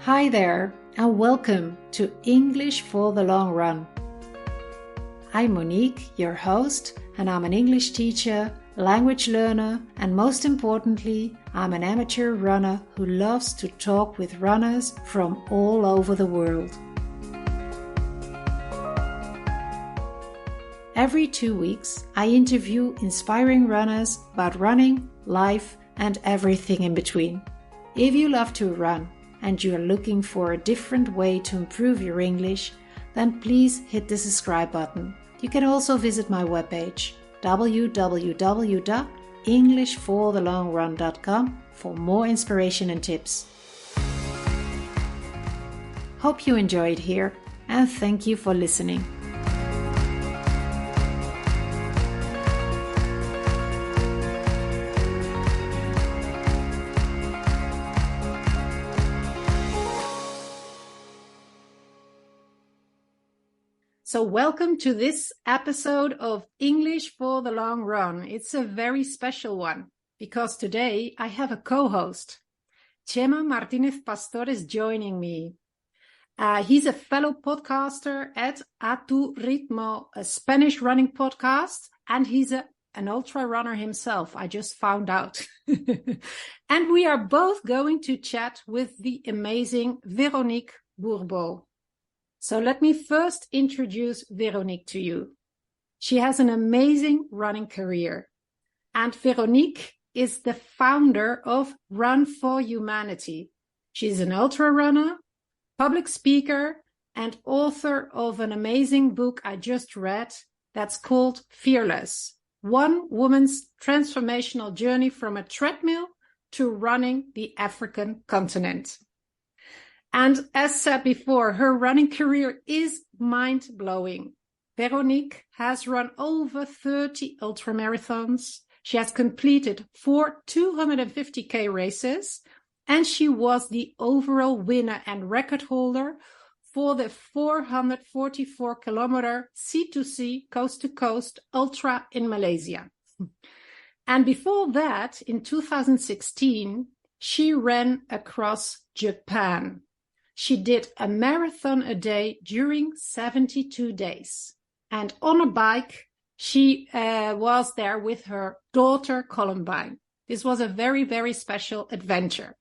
Hi there, and welcome to English for the Long Run. I'm Monique, your host, and I'm an English teacher, language learner, and most importantly, I'm an amateur runner who loves to talk with runners from all over the world. Every 2 weeks, I interview inspiring runners about running, life, and everything in between. If you love to run, and you are looking for a different way to improve your English, then please hit the subscribe button. You can also visit my webpage www.englishforthelongrun.com for more inspiration and tips. Hope you enjoyed here, and thank you for listening. So welcome to this episode of English for the Long Run. It's a very special one because today I have a co-host. Chema Martínez Pastor is joining me. He's a fellow podcaster at Ritmo, a Spanish running podcast, and he's an ultra runner himself. I just found out. And we are both going to chat with the amazing Veronique Bourbeau. So let me first introduce Veronique to you. She has an amazing running career. And Veronique is the founder of Run for Humanity. She's an ultra runner, public speaker, and author of an amazing book I just read that's called Fearless, One Woman's Transformational Journey from a Treadmill to Running the African Continent. And as said before, her running career is mind-blowing. Veronique has run over 30 ultramarathons. She has completed 4 250K races, and she was the overall winner and record holder for the 444-kilometer C2C, coast-to-coast ultra in Malaysia. And before that, in 2016, she ran across Japan. She did a marathon a day during 72 days. And on a bike, she was there with her daughter, Columbine. This was a very, very special adventure.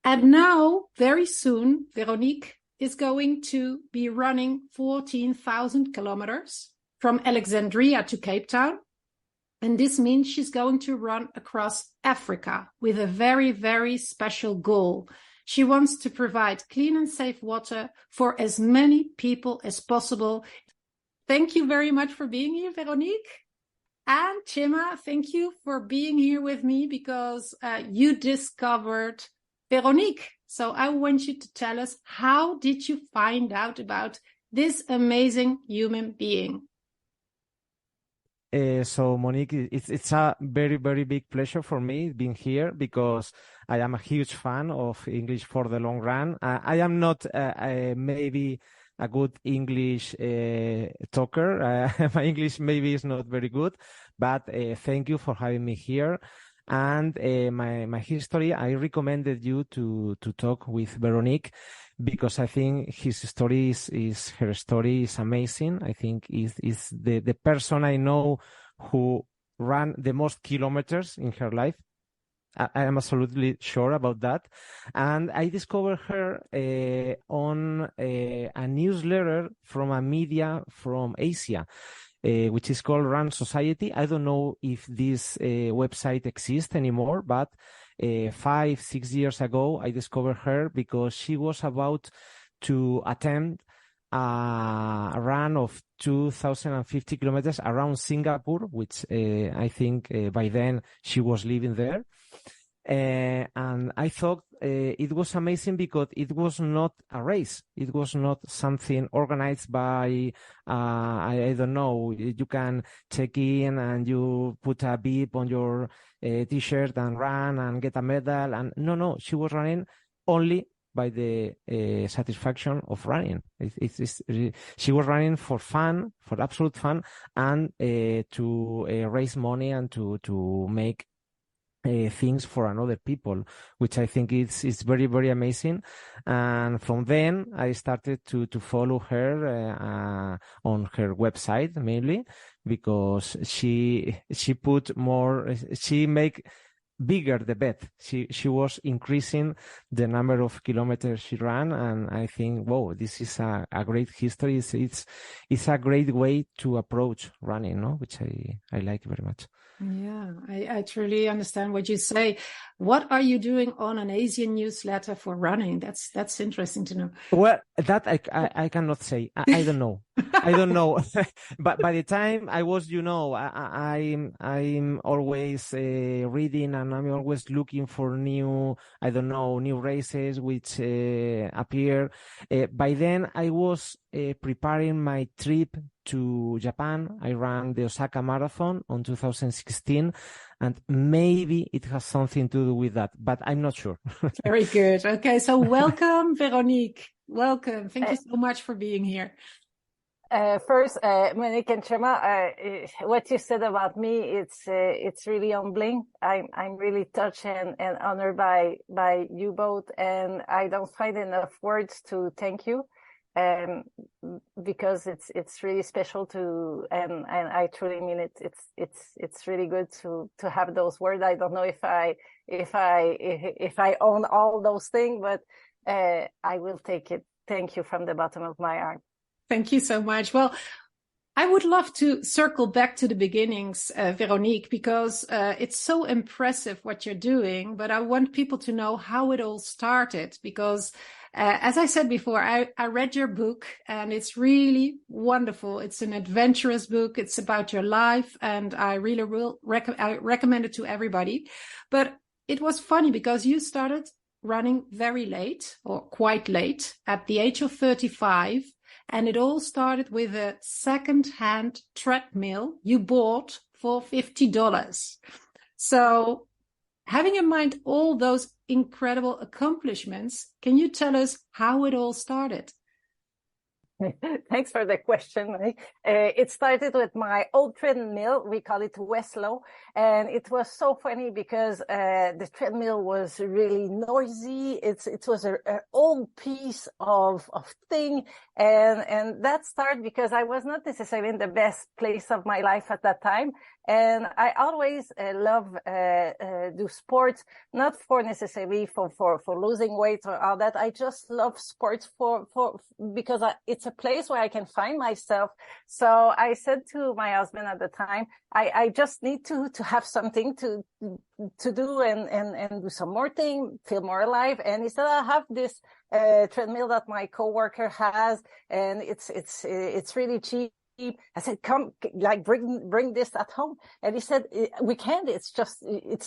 And now, very soon, Veronique is going to be running 14,000 kilometers from Alexandria to Cape Town. And this means she's going to run across Africa with a very, very special goal. She wants to provide clean and safe water for as many people as possible. Thank you very much for being here, Veronique. And Chema, thank you for being here with me because you discovered Veronique. So I want you to tell us, how did you find out about this amazing human being? So Monique, it's a very, very big pleasure for me being here because I am a huge fan of English for the Long Run. I am not maybe a good English talker. My English maybe is not very good, but thank you for having me here. And my history, I recommended you to talk with Veronique because I think her story is amazing. I think is the person I know who ran the most kilometers in her life. I am absolutely sure about that. And I discovered her on a newsletter from a media from Asia, which is called Run Society. I don't know if this website exists anymore, but 5-6 years ago, I discovered her because she was about to attempt a run of 2,050 kilometers around Singapore, which I think by then she was living there. And I thought it was amazing because it was not a race. It was not something organized by, I don't know, you can check in and you put a beep on your t-shirt and run and get a medal. And no, she was running only by the satisfaction of running. She was running for fun, for absolute fun, and to raise money and to make things for another people, which I think is very, very amazing. And from then I started to follow her on her website mainly, because she make bigger the bet. She was increasing the number of kilometers she ran, and I think, wow, this is a great history. It's a great way to approach running, no? Which I like very much. Yeah, I truly understand what you say. What are you doing on an Asian newsletter for running? That's interesting to know. Well, that I cannot say. I don't know. I don't know. But by the time I was, I'm always reading, and I'm always looking for new races which appear. By then I was preparing my trip to Japan. I ran the Osaka Marathon on 2016, and maybe it has something to do with that, but I'm not sure. Very good. Okay, so welcome, Veronique. Welcome. Thank you so much for being here. First, Monique and Chema, what you said about me, it's really humbling. I'm really touched and honored by you both, and I don't find enough words to thank you. Because it's really special and I truly mean it. It's really good to have those words. I don't know if I own all those things, but I will take it. Thank you from the bottom of my heart. Thank you so much. Well, I would love to circle back to the beginnings, Veronique, because it's so impressive what you're doing, but I want people to know how it all started, because as I said before, I read your book, and it's really wonderful. It's an adventurous book. It's about your life, and I really will recommend it to everybody. But it was funny because you started running very late, or quite late, at the age of 35. And it all started with a second-hand treadmill you bought for $50. So having in mind all those incredible accomplishments, can you tell us how it all started? Thanks for the question, Mike. It started with my old treadmill. We call it Westlow. And it was so funny because the treadmill was really noisy. It was an old piece of thing. And that started because I was not necessarily in the best place of my life at that time. And I always love do sports, not for necessarily for losing weight or all that. I just love sports because it's a place where I can find myself. So I said to my husband at the time, I just need to have something to do and do some more thing, feel more alive. And he said, I have this treadmill that my coworker has, and it's really cheap. I said, come, like, bring this at home. And he said, we can't, it's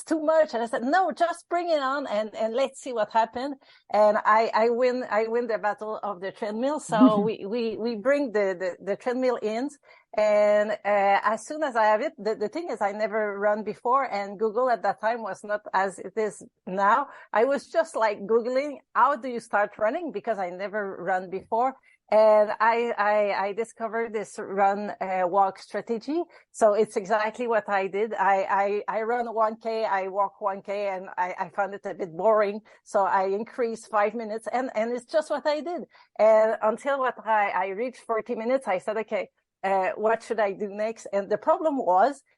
too much. And I said, no, just bring it on and let's see what happened. And I win the battle of the treadmill. So we bring the treadmill in. And as soon as I have it, the thing is I never run before, and Google at that time was not as it is now. I was just like Googling, how do you start running? Because I never run before. And I discovered this run walk strategy. So it's exactly what I did. I run 1K, I walk 1K, and I found it a bit boring. So I increased 5 minutes, and it's just what I did. And until I reached 40 minutes, I said, okay, what should I do next? And the problem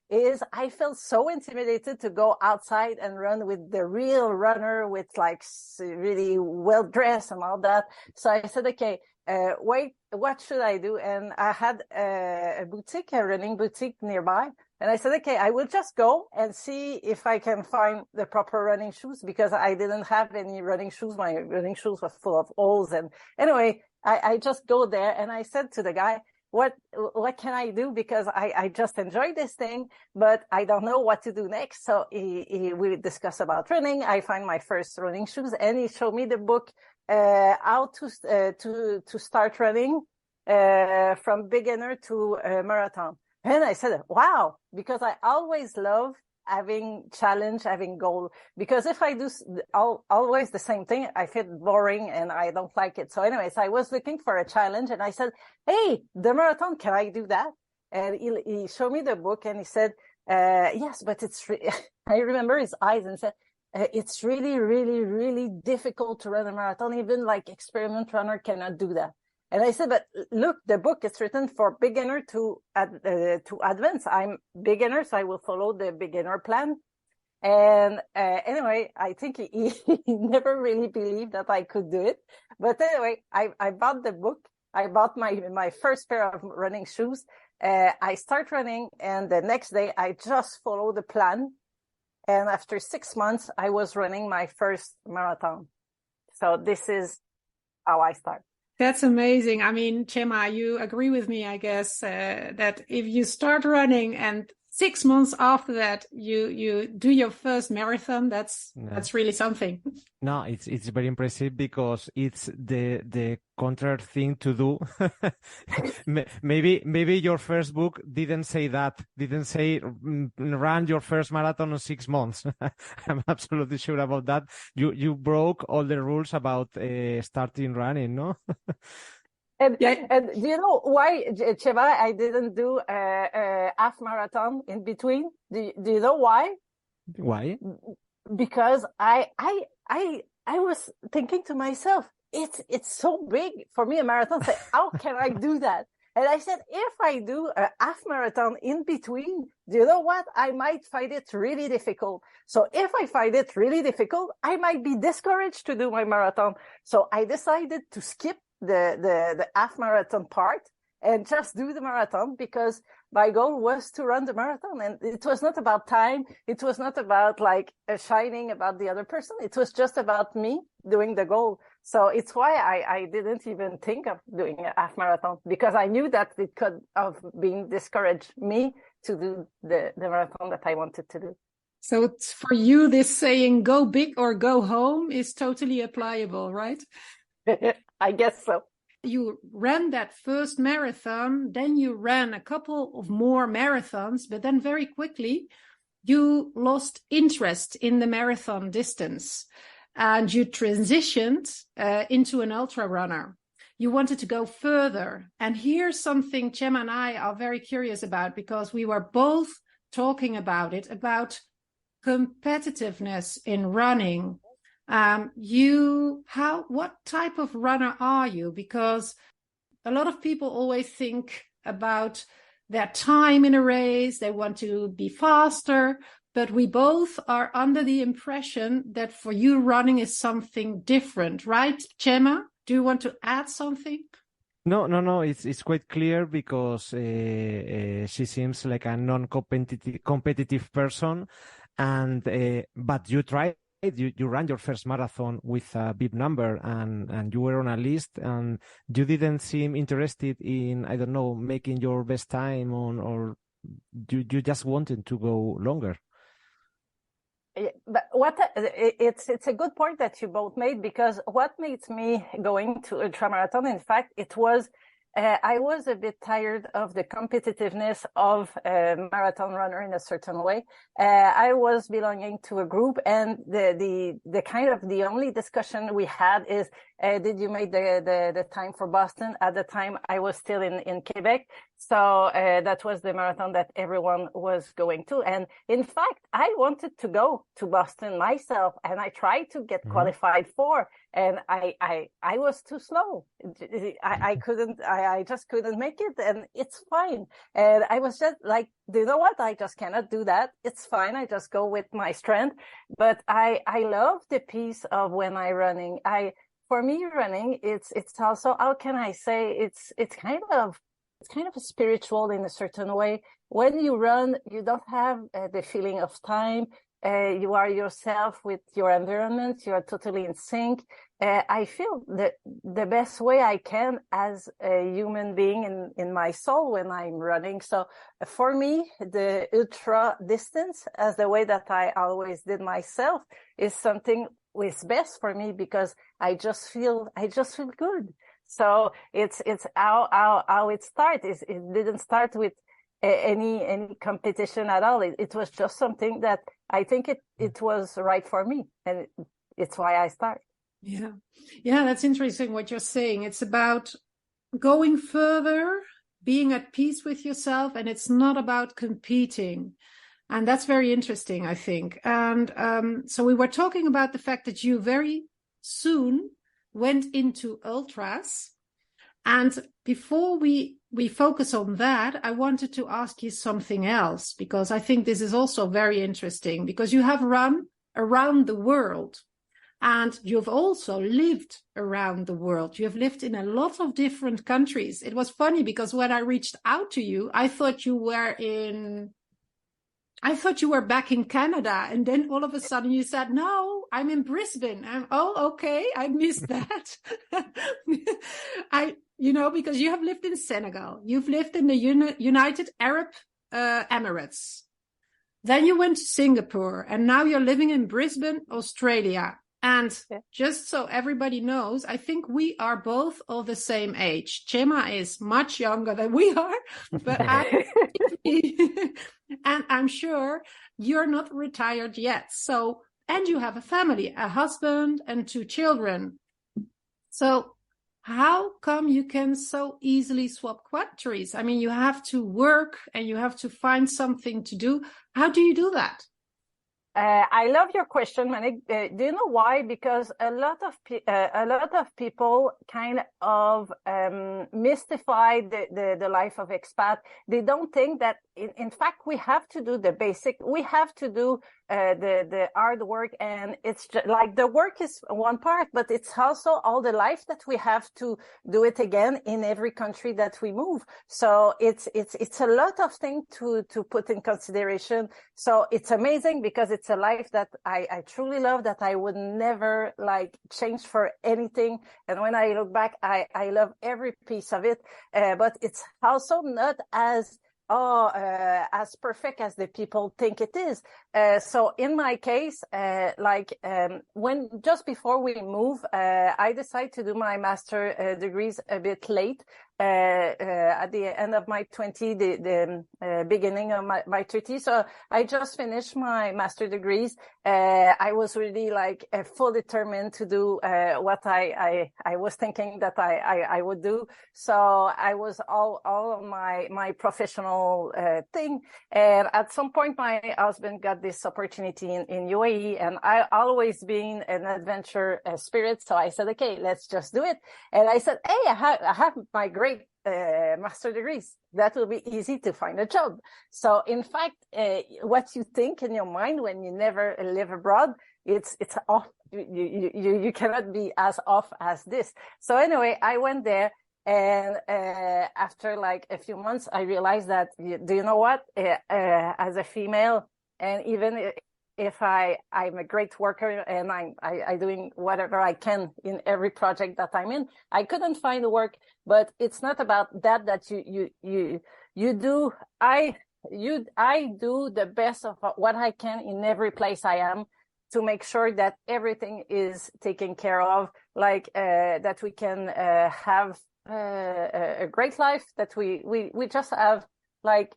is I felt so intimidated to go outside and run with the real runner, with like really well dressed and all that. So I said, okay, wait, what should I do? And I had a running boutique nearby. And I said, okay, I will just go and see if I can find the proper running shoes, because I didn't have any running shoes. My running shoes were full of holes. And anyway, I just go there, and I said to the guy, what can I do? Because I just enjoy this thing, but I don't know what to do next. So we discussed about running. I find my first running shoes, and he showed me the book, how to start running, from beginner to marathon. And I said, wow, because I always love having challenge, having goal, because if I do always the same thing, I feel boring and I don't like it. So anyways, I was looking for a challenge, and I said, hey, the marathon, can I do that? And he showed me the book, and he said, Yes, but I remember his eyes and said, it's really, really, really difficult to run a marathon. Even like experiment runner cannot do that. And I said, but look, the book is written for beginner to advance. I'm beginner, so I will follow the beginner plan. And anyway, I think he never really believed that I could do it. But anyway, I bought the book. I bought my first pair of running shoes. I start running, and the next day I just follow the plan. And after 6 months, I was running my first marathon. So this is how I start. That's amazing. I mean, Chema, you agree with me, I guess, that if you start running and 6 months after that you do your first marathon, that's really something. No, it's very impressive because it's the contrary thing to do. maybe your first book didn't say run your first marathon in 6 months. I'm absolutely sure about that. You broke all the rules about starting running, no? And do you know why, Chema, I didn't do a half marathon in between? Do you know why? Why? Because I was thinking to myself, it's so big for me, a marathon. So how can I do that? And I said, if I do a half marathon in between, do you know what? I might find it really difficult. So if I find it really difficult, I might be discouraged to do my marathon. So I decided to skip the half marathon part and just do the marathon, because my goal was to run the marathon. And it was not about time. It was not about like shining about the other person. It was just about me doing the goal. So it's why I didn't even think of doing a half marathon, because I knew that it could have been discouraged me to do the marathon that I wanted to do. So for you, this saying, go big or go home, is totally applicable, right? I guess so. You ran that first marathon, then you ran a couple of more marathons, but then very quickly you lost interest in the marathon distance and you transitioned into an ultra runner. You wanted to go further. And here's something Chema and I are very curious about, because we were both talking about it, about competitiveness in running. What type of runner are you? Because a lot of people always think about their time in a race. They want to be faster, but we both are under the impression that for you, running is something different, right, Chema? Do you want to add something? No. It's quite clear, because she seems like a non-competitive person, and but you tried. You ran your first marathon with a bib number, and you were on a list, and you didn't seem interested in, I don't know, making your best time or you just wanted to go longer. Yeah, but it's a good point that you both made, because what made me going to ultramarathon, in fact, it was I was a bit tired of the competitiveness of a marathon runner in a certain way. I was belonging to a group, and the kind of the only discussion we had is, did you make the time for Boston? At the time, I was still in Quebec. So that was the marathon that everyone was going to. And in fact, I wanted to go to Boston myself, and I tried to get qualified for, and I was too slow. I just couldn't make it, and it's fine. And I was just like, do you know what? I just cannot do that. It's fine. I just go with my strength. But I love the piece of when I'm running. For me, running, it's also, how can I say, it's kind of a spiritual in a certain way. When you run, you don't have the feeling of time. You are yourself with your environment. You are totally in sync. I feel that the best way I can as a human being in my soul when I'm running. So for me, the ultra distance, as the way that I always did myself, is something is best for me, because I just feel good. So it's how it started. It didn't start with any competition at all. It was just something that I think it was right for me, and it's why I started. Yeah, that's interesting what you're saying. It's about going further, being at peace with yourself, and it's not about competing. And that's very interesting, I think. And so we were talking about the fact that you very soon went into ultras. And before we focus on that, I wanted to ask you something else, because I think this is also very interesting, because you have run around the world and you've also lived around the world. You have lived in a lot of different countries. It was funny because when I reached out to you, I thought you were back in Canada, and then all of a sudden you said, no, I'm in Brisbane. Oh, okay, I missed that. Because you have lived in Senegal, you've lived in the United Arab Emirates. Then you went to Singapore, and now you're living in Brisbane, Australia. And just so everybody knows, I think we are both of the same age. Chema is much younger than we are, but and I'm sure you're not retired yet. So, and you have a family, a husband and 2 children. So how come you can so easily swap countries? I mean, you have to work and you have to find something to do. How do you do that? I love your question, Monique. Do you know why? Because a lot of people kind of mystify the life of expat. They don't think that in fact we have to do the basic. We have to do the hard work, and it's just, like the work is one part, but it's also all the life that we have to do it again in every country that we move. So it's a lot of things to put in consideration. So it's amazing because it's a life that I truly love, that I would never change for anything. And when I look back, I love every piece of it. But it's also not as perfect as the people think it is. So in my case, when just before we move, I decided to do my master degrees a bit late. At the end of my 20, the beginning of my 30. So I just finished my master degrees. I was really full determined to do what I was thinking that I would do. So I was all on my professional thing. And at some point, my husband got this opportunity in UAE, and I always been an adventure spirit. So I said, okay, let's just do it. And I said, hey, I have my great master degrees. That will be easy to find a job. So in fact, what you think in your mind when you never live abroad, it's off. You cannot be as off as this. So anyway, I went there, and after a few months, I realized that, do you know what? As a female, and even if I'm a great worker and I'm doing whatever I can in every project that I'm in, I couldn't find work. But it's not about that you do. I do the best of what I can in every place I am to make sure that everything is taken care of, that we can have a great life, that we just have like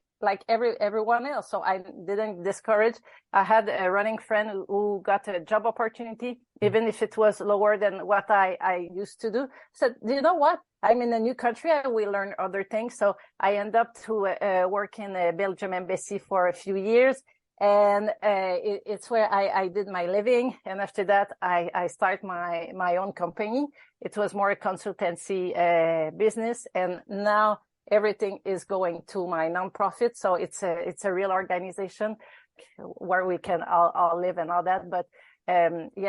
everyone else. So I didn't discourage. I had a running friend who got a job opportunity, even if it was lower than what I used to do. I said, do you know what? I'm in a new country. I will learn other things. So I end up to work in a Belgium embassy for a few years. And it's where I did my living. And after that, I start my own company. It was more a consultancy business. And now everything is going to my nonprofit. So it's a real organization where we can all live and all that. But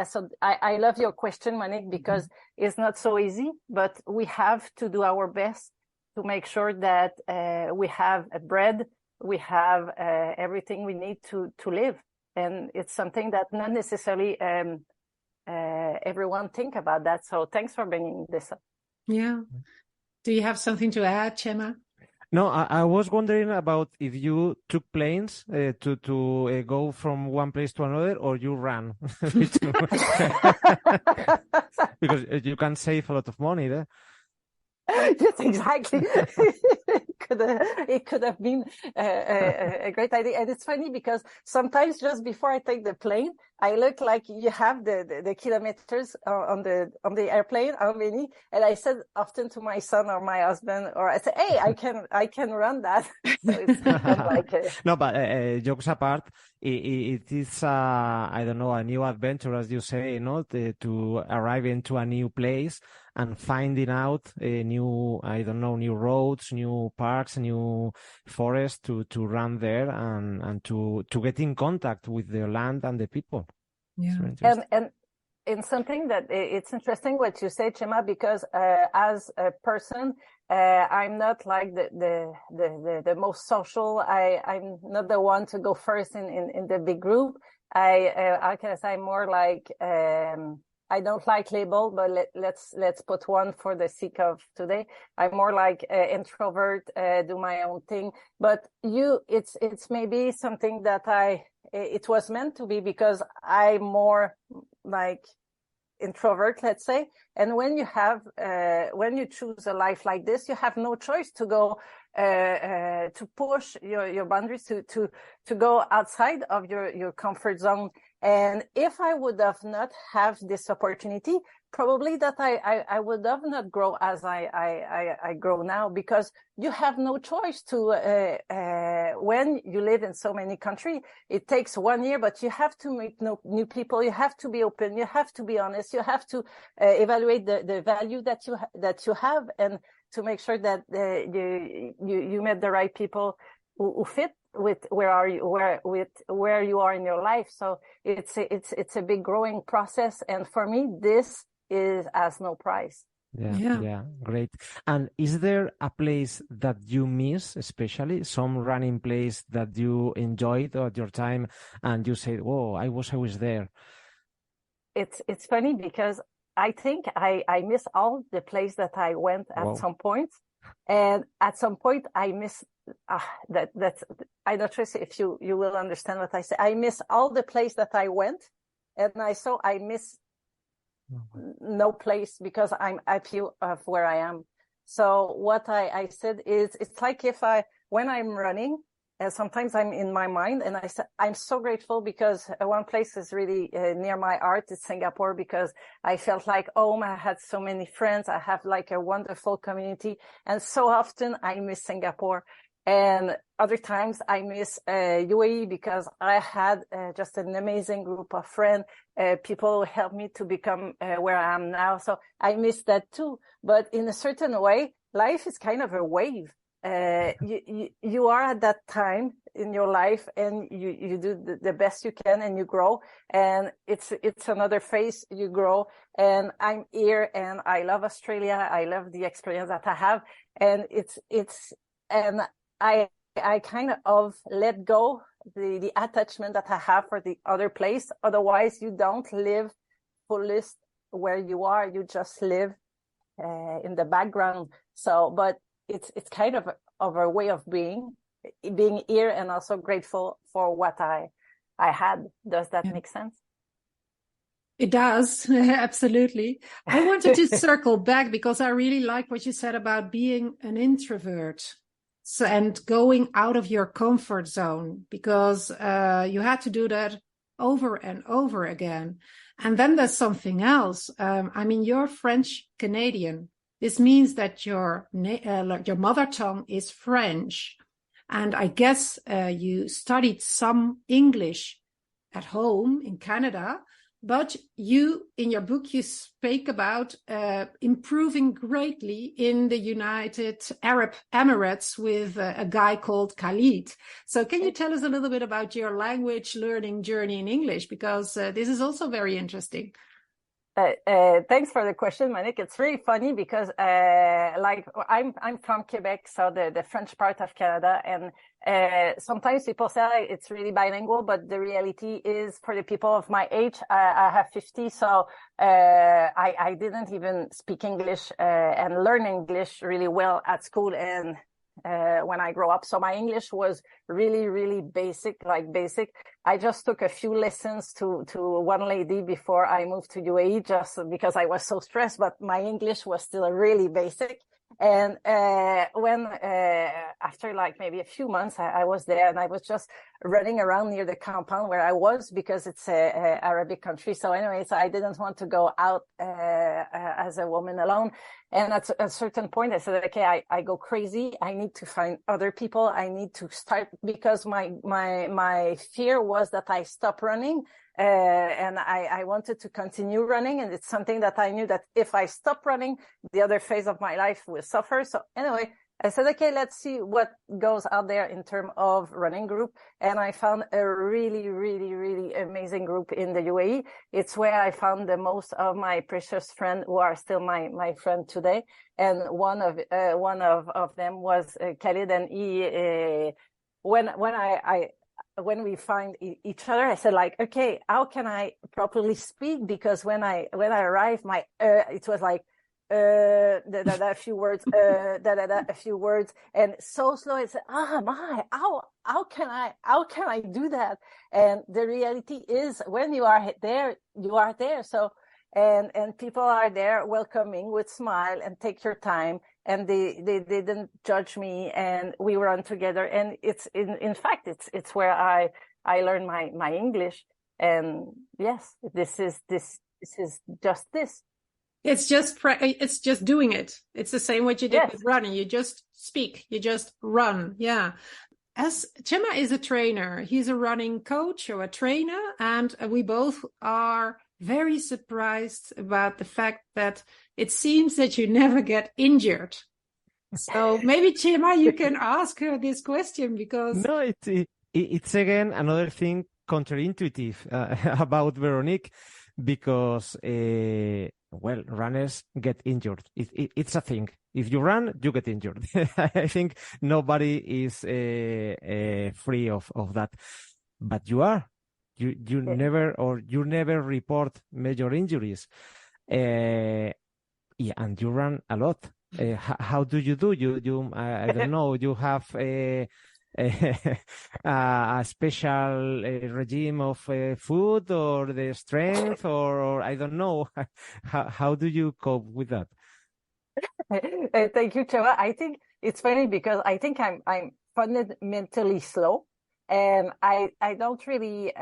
so I love your question, Monique, because it's not so easy, but we have to do our best to make sure that we have a bread, we have everything we need to live. And it's something that not necessarily everyone think about that. So thanks for bringing this up. Yeah. Do you have something to add, Chema? No, I was wondering about if you took planes to go from one place to another, or you ran. Because you can save a lot of money there. Yes, exactly. It could have been a great idea. And it's funny because sometimes just before I take the plane, I look like you have the kilometers on the airplane, how many? And I said often to my son or my husband, or I say, hey, I can run that. So it's kind of like No, but jokes apart, it is I don't know, a new adventure, as you say, no, to arrive into a new place and finding out new, I don't know, new roads, new parks, new forests to run there and to get in contact with the land and the people. Yeah. And something that it's interesting what you say, Chema, because as a person, I'm not like the most social. I'm not the one to go first in the big group. I can say I'm more like I don't like label, but let's put one for the sake of today. I'm more like introvert, do my own thing. But it's maybe something that it was meant to be, because I'm more like introvert, let's say. And when you choose a life like this, you have no choice to go to push your boundaries, to go outside of your comfort zone. And if I would have not have this opportunity, probably that I would have not grow as I grow now, because you have no choice to when you live in so many countries. It takes 1 year, but you have to meet new people. You have to be open. You have to be honest. You have to evaluate the value that you have, and to make sure that you met the right people who fit with where you are in your life. So it's a big growing process, and for me this has no price. Yeah, great. And is there a place that you miss, especially some running place that you enjoyed at your time and you say, oh, I was always there? It's funny because I think I miss all the places that I went at some point, and at some point I miss that's I'm not sure if you will understand what I say. I miss all the places that I went, and I miss no place, because I'm happy of where I am. So what I said is, it's like when I'm running, and sometimes I'm in my mind, and I said, I'm so grateful because one place is really near my heart. It's Singapore, because I felt like home. I had so many friends. I have like a wonderful community. And so often I miss Singapore. And other times I miss UAE, because I had just an amazing group of friends, people who helped me to become where I am now. So I miss that too. But in a certain way, life is kind of a wave. You are at that time in your life, and you do the best you can, and you grow, and it's another phase. You grow, and I'm here, and I love Australia. I love the experience that I have, and and I kind of let go the attachment that I have for the other place. Otherwise, you don't live fullest where you are. You just live in the background. So, but it's kind of a way of being here, and also grateful for what I had. Does that make sense? It does. Absolutely. I wanted to circle back, because I really like what you said about being an introvert. So, and going out of your comfort zone, because you had to do that over and over again. And then there's something else. I mean, you're French Canadian. This means that your mother tongue is French. And I guess you studied some English at home in Canada. But in your book, you speak about improving greatly in the United Arab Emirates with a guy called Khalid. So can you tell us a little bit about your language learning journey in English? Because this is also very interesting. Thanks for the question, Monique. It's really funny because, like, I'm from Quebec, so the French part of Canada, and sometimes people say it's really bilingual, but the reality is, for the people of my age, I have 50, so I didn't even speak English and learn English really well at school and when I grew up. So my English was really, really basic. I just took a few lessons to one lady before I moved to UAE, just because I was so stressed, but my English was still really basic. And when after like maybe a few months, I was there, and I was just running around near the compound where I was, because it's a Arabic country. So anyway, so I didn't want to go out as a woman alone. And at a certain point, I said, okay, I go crazy. I need to find other people. I need to start, because my fear was that I stop running. And I wanted to continue running. And it's something that I knew that if I stop running, the other phase of my life will suffer. So anyway, I said, okay, let's see what goes out there in terms of running group. And I found a really, really, really amazing group in the UAE. It's where I found the most of my precious friends, who are still my friend today. And one of them was Khalid, and he, when we find each other, I said, like, okay, how can I properly speak? Because when I arrived, it was like, a few words, a few words, and so slow. I said, how can I do that? And the reality is, when you are there, you are there. So, and people are there welcoming with smile and take your time. And they didn't judge me, and we run together. And it's in fact, it's where I learned my English. And yes, this is just this. It's just doing it. It's the same what you did with running. You just speak, you just run. Yeah. As Chema is a trainer, he's a running coach or a trainer, and we both are very surprised about the fact that it seems that you never get injured. So maybe, Chema, you can ask her this question, because... No, it's again another thing counterintuitive about Veronique, because, well, runners get injured. It's a thing. If you run, you get injured. I think nobody is free of that. But you are. You never report major injuries. Yeah, and you run a lot. How do? You I don't know. You have a special regime of food, or the strength, or I don't know. How do you cope with that? Thank you, Chema. I think it's funny, because I think I'm fundamentally slow, and I don't really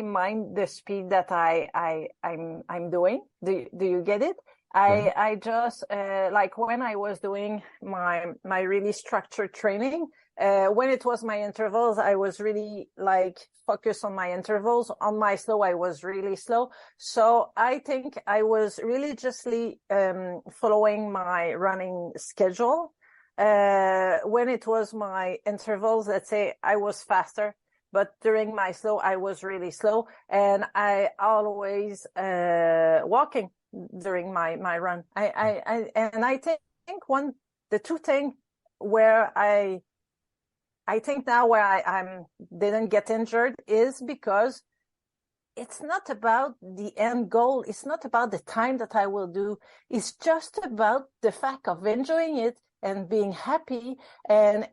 mind the speed that I'm doing. Do you get it? I just like when I was doing my really structured training, when it was my intervals, I was really like focused on my intervals. On my slow, I was really slow. So I think I was religiously following my running schedule. When it was my intervals, let's say, I was faster, but during my slow, I was really slow, and I always walking during my run. I think the two things where I think now where I didn't get injured is because it's not about the end goal. It's not about the time that I will do. It's just about the fact of enjoying it and being happy and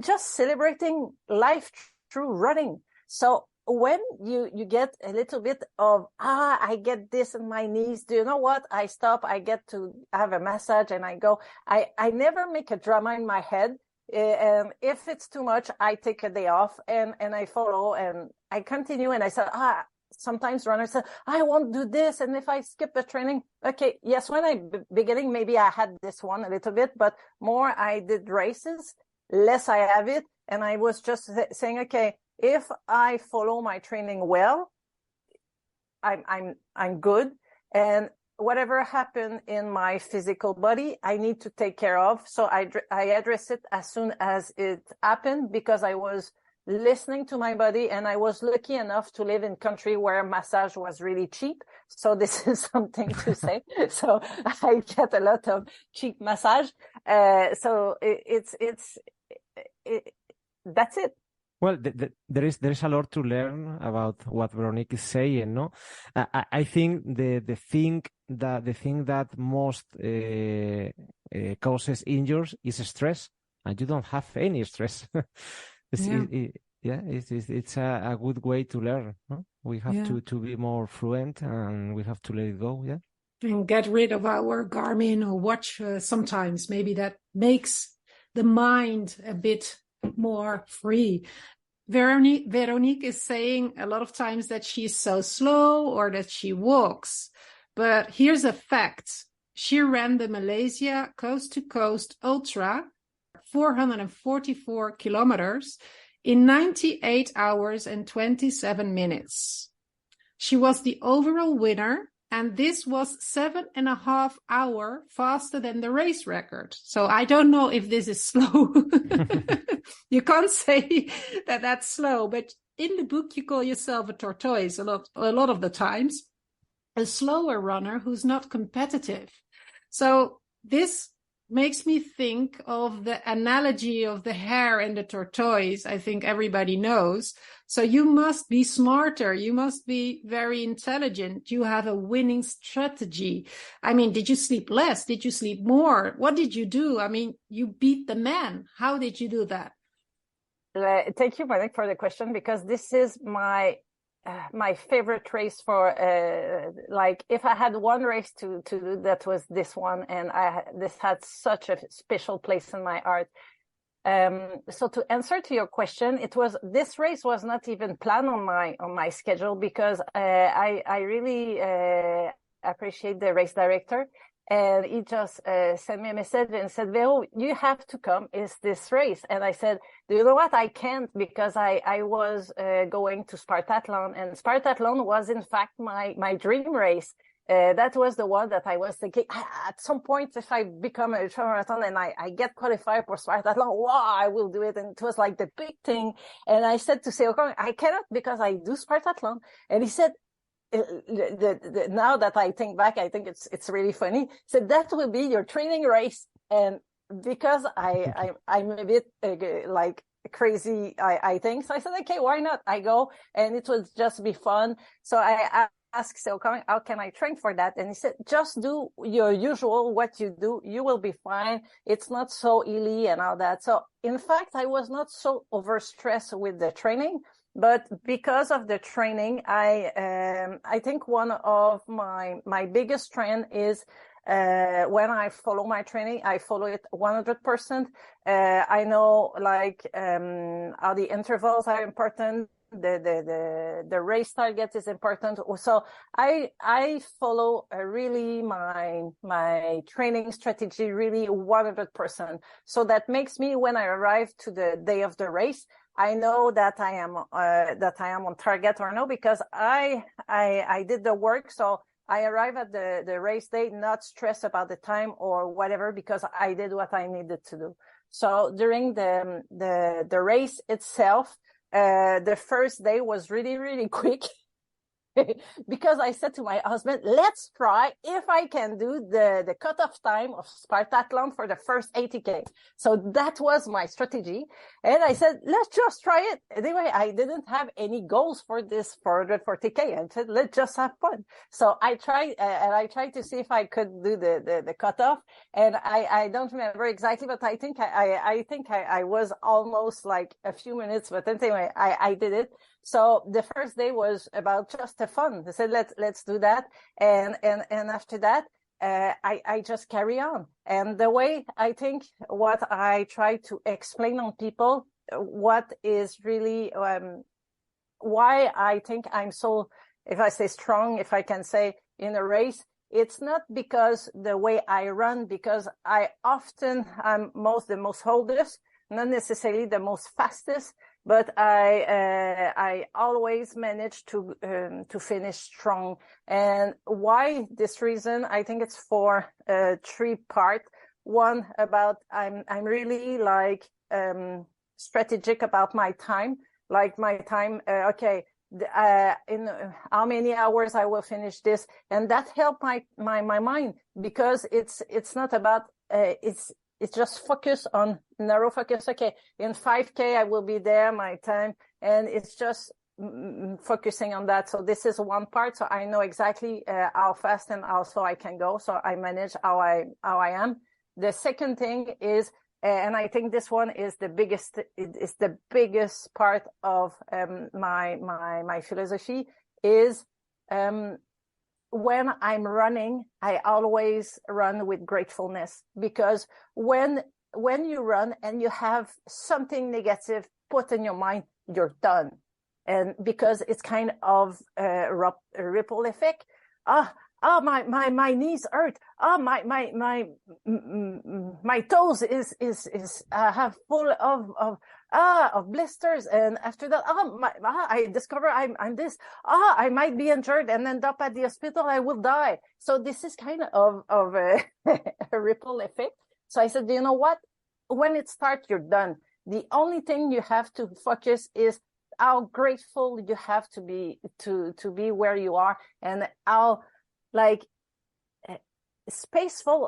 just celebrating life through running. So when you get a little bit of, I get this in my knees, do you know what? I stop, I get to have a massage, and I go. I never make a drama in my head. And if it's too much, I take a day off and I follow and I continue. And I said, sometimes runners say, I won't do this. And if I skip the training, okay, yes, when I beginning, maybe I had this one a little bit, but more I did races, less I have it. And I was just saying, okay, if I follow my training well, I'm good. And whatever happened in my physical body, I need to take care of. So I address it as soon as it happened, because I was listening to my body, and I was lucky enough to live in country where massage was really cheap. So this is something to say. So I get a lot of cheap massage. So that's it. Well, there is a lot to learn about what Veronique is saying, no? I think the thing that most causes injuries is stress, and you don't have any stress. It's a good way to learn, no? We have to be more fluent, and we have to let it go, yeah? and get rid of our Garmin or watch sometimes. Maybe that makes the mind a bit more free. Veronique is saying a lot of times that she's so slow or that she walks. But here's a fact. She ran the Malaysia Coast to Coast Ultra, 444 kilometers, in 98 hours and 27 minutes. She was the overall winner, and this was 7.5 hours faster than the race record. So I don't know if this is slow. You can't say that that's slow, but in the book you call yourself a tortoise a lot of the times, a slower runner who's not competitive. So this makes me think of the analogy of the hare and the tortoise. I think everybody knows. So you must be smarter. You must be very intelligent. You have a winning strategy. I mean, did you sleep less? Did you sleep more? What did you do? I mean, you beat the man. How did you do that? Thank you, Monique, for the question, because this is my favorite race for like if I had one race to do, that was this one, and this had such a special place in my heart. So to answer to your question, this race was not even planned on my schedule, because I really appreciate the race director, and he just sent me a message and said, "Vero, you have to come. Is this race?" And I said, "Do you know what? I can't, because I was going to Spartathlon, and Spartathlon was in fact my dream race. That was the one that I was thinking, at some point, if I become a ultramarathon and I get qualified for Spartathlon, wow, I will do it." And it was like the big thing. And I said to Seokong, "I cannot, because I do Spartathlon." And he said, now that I think back, I think it's really funny. He said, "That will be your training race." And because I'm a bit like crazy, I think. So I said, okay, why not? I go, and it will just be fun. So I asked Seokong, how can I train for that? And he said, just do your usual, what you do. You will be fine. It's not so early and all that. So in fact, I was not so overstressed with the training. But because of the training, I think one of my biggest strength is when I follow my training, I follow it 100%. I know how the intervals are important. The race target is important. So I follow really my training strategy really 100%. So that makes me, when I arrive to the day of the race, I know that I am on target or no, because I did the work. So I arrive at the race day not stressed about the time or whatever, because I did what I needed to do. So during the race itself, the first day was really, really quick. Because I said to my husband, let's try if I can do the cutoff time of Spartathlon for the first 80K. So that was my strategy. And I said, let's just try it. Anyway, I didn't have any goals for this 440K. I said, let's just have fun. So I tried, and I tried to see if I could do the cutoff. And I don't remember exactly, but I think I was almost like a few minutes, but anyway, I did it. So the first day was about just the fun. I said, let's do that. And after that, I just carry on. And the way I think what I try to explain on people, what is really, why I think I'm so, if I say strong, if I can say in a race, it's not because the way I run, because I'm the most oldest, not necessarily the most fastest, but I always manage to finish strong. And why this reason? I think it's for three part. One, about I'm really strategic about my time. Like my time, in how many hours I will finish this, and that helped my mind, because it's not about it's just focus on narrow focus. Okay, in 5K, I will be there, my time. And it's just focusing on that. So this is one part. So I know exactly how fast and how slow I can go. So I manage how I am. The second thing is, and I think this one is the biggest part of my philosophy, is when I'm running, I always run with gratefulness, because when you run and you have something negative put in your mind, you're done. And because it's kind of a ripple effect. My knees hurt. My toes is have full of blisters, and after that, I discover I'm this. I might be injured and end up at the hospital. I will die. So this is kind of a, a ripple effect. So I said, you know what? When it starts, you're done. The only thing you have to focus is how grateful you have to be where you are, and how spaceful,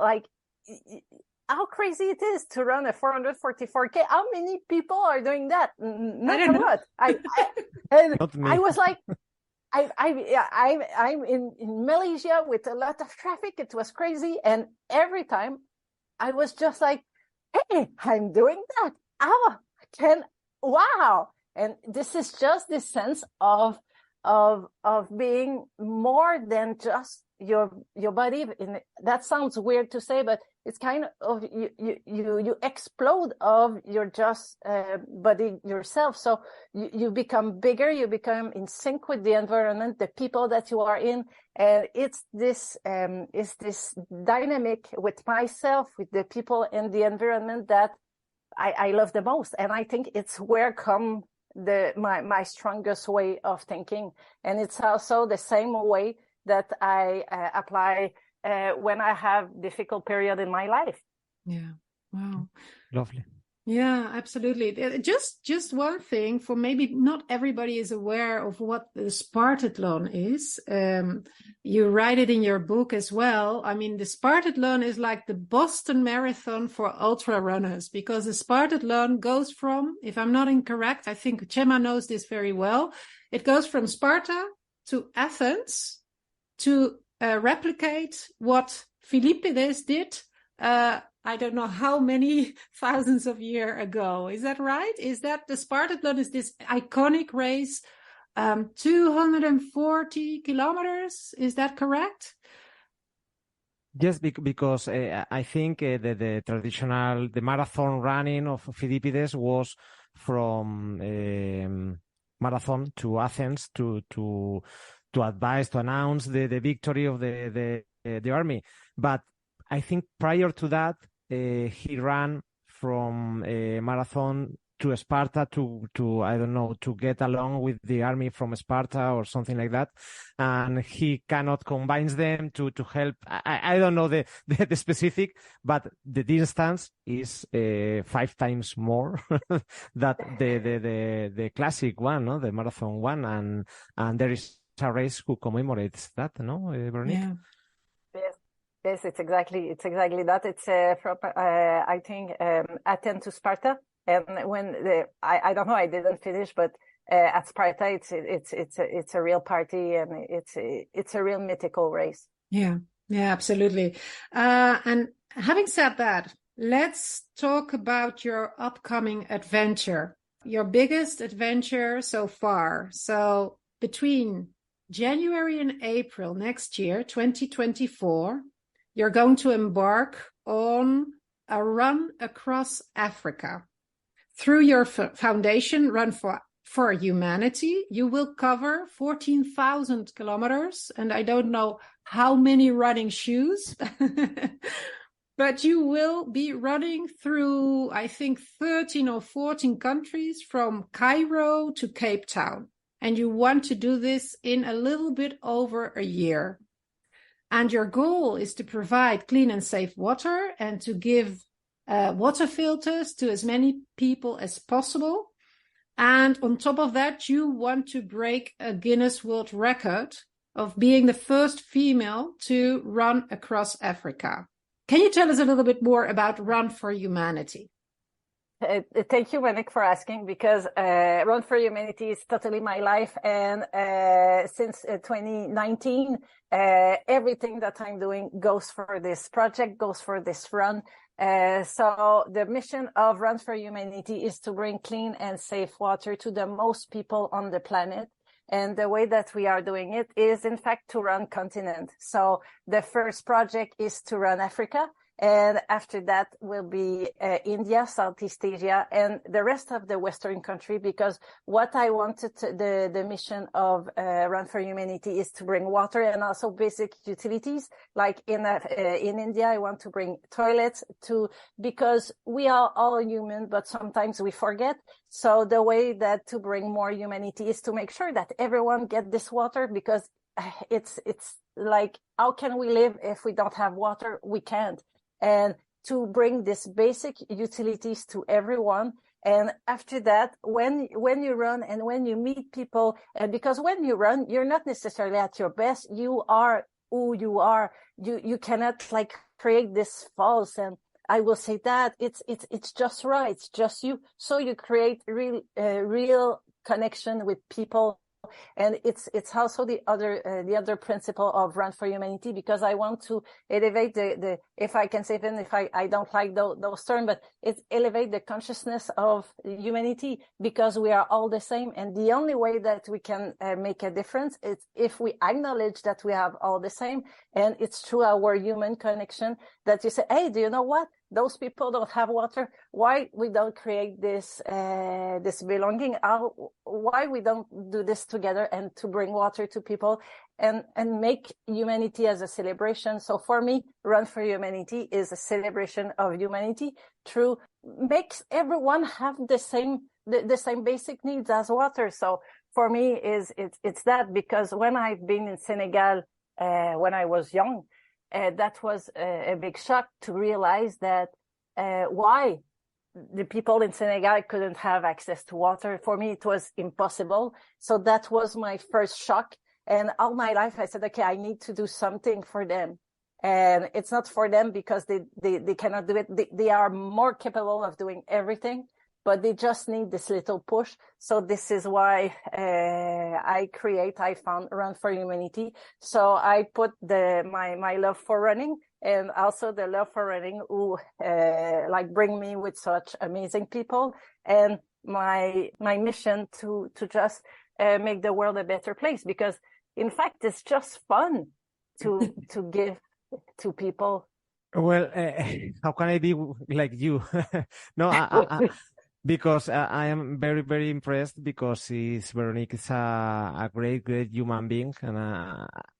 how crazy it is to run a 444K. How many people are doing that? Not a lot. I was like, I'm in Malaysia with a lot of traffic. It was crazy. And every time I was just like, hey, I'm doing that. Wow. And this is just this sense of being more than just your body. That sounds weird to say, but it's kind of you explode of your just body yourself. So you become bigger, you become in sync with the environment, the people that you are in, and it's this dynamic with myself, with the people and the environment that I love the most. And I think it's where come my strongest way of thinking. And it's also the same way that I apply when I have difficult period in my life. Yeah. Wow. Lovely. Yeah, absolutely. Just one thing, for maybe not everybody is aware of what the Spartathlon is. You write it in your book as well. I mean, the Spartathlon is like the Boston Marathon for ultra runners, because the Spartathlon goes from, if I'm not incorrect, I think Chema knows this very well. It goes from Sparta to Athens to replicate what Philippides did. I don't know how many thousands of years ago. Is that right? Is that the Spartathlon is this iconic race, 240 kilometers? Is that correct? Yes, because I think the traditional, the marathon running of Philippides was from marathon to Athens to advise, to announce the victory of the army. But I think prior to that, he ran from a marathon to Sparta to I don't know, to get along with the army from Sparta or something like that. And he cannot combine them to help. I don't know the specific, but the distance is 5 times more that the classic one, no? The marathon one. And there is a race who commemorates that, no, Veronique? Yeah. Yes, it's exactly that. It's from I think Athens to Sparta, and when I don't know, I didn't finish, but at Sparta it's a real party, and it's a real mythical race. Yeah, absolutely. And having said that, let's talk about your upcoming adventure, your biggest adventure so far. So between January and April next year, 2024. You're going to embark on a run across Africa. Through your foundation, Run for Humanity, you will cover 14,000 kilometers, and I don't know how many running shoes, but you will be running through, I think, 13 or 14 countries from Cairo to Cape Town. And you want to do this in a little bit over a year. And your goal is to provide clean and safe water and to give water filters to as many people as possible. And on top of that, you want to break a Guinness World Record of being the first female to run across Africa. Can you tell us a little bit more about Run for Humanity? Thank you, Veronique, for asking, because Run for Humanity is totally my life. And since 2019, everything that I'm doing goes for this project, goes for this run. So the mission of Run for Humanity is to bring clean and safe water to the most people on the planet. And the way that we are doing it is, in fact, to run continent. So the first project is to run Africa. And after that will be India, Southeast Asia, and the rest of the Western country, because what I wanted the mission of Run for Humanity is to bring water and also basic utilities. Like in India, I want to bring toilets because we are all human, but sometimes we forget. So the way that to bring more humanity is to make sure that everyone get this water, because it's like, how can we live if we don't have water? We can't. And to bring this basic utilities to everyone. And after that, when you run and when you meet people, because when you run, you're not necessarily at your best. You are who you are. You cannot like create this false. And I will say that it's just right. It's just you. So you create real connection with people. And it's also the other principle of Run for Humanity, because I want to elevate the if I can say, even if I don't like those terms, but it's elevate the consciousness of humanity, because we are all the same. And the only way that we can make a difference is if we acknowledge that we have all the same. And it's through our human connection that you say, hey, do you know what? Those people don't have water. Why we don't create this belonging? Why we don't do this together and to bring water to people and make humanity as a celebration? So for me, Run for Humanity is a celebration of humanity through makes everyone have the same basic needs as water. So for me it's that, because when I've been in Senegal when I was young, that was a big shock to realize that why the people in Senegal couldn't have access to water. For me, it was impossible. So that was my first shock. And all my life, I said, okay, I need to do something for them. And it's not for them because they cannot do it. They are more capable of doing everything, but they just need this little push. So this is why I found Run for Humanity. So I put my love for running and also the love for running who bring me with such amazing people, and my mission to just make the world a better place, because in fact it's just fun to give to people. Well, how can I be like you? No, because I am very, very impressed, because Veronique is a great, great human being, and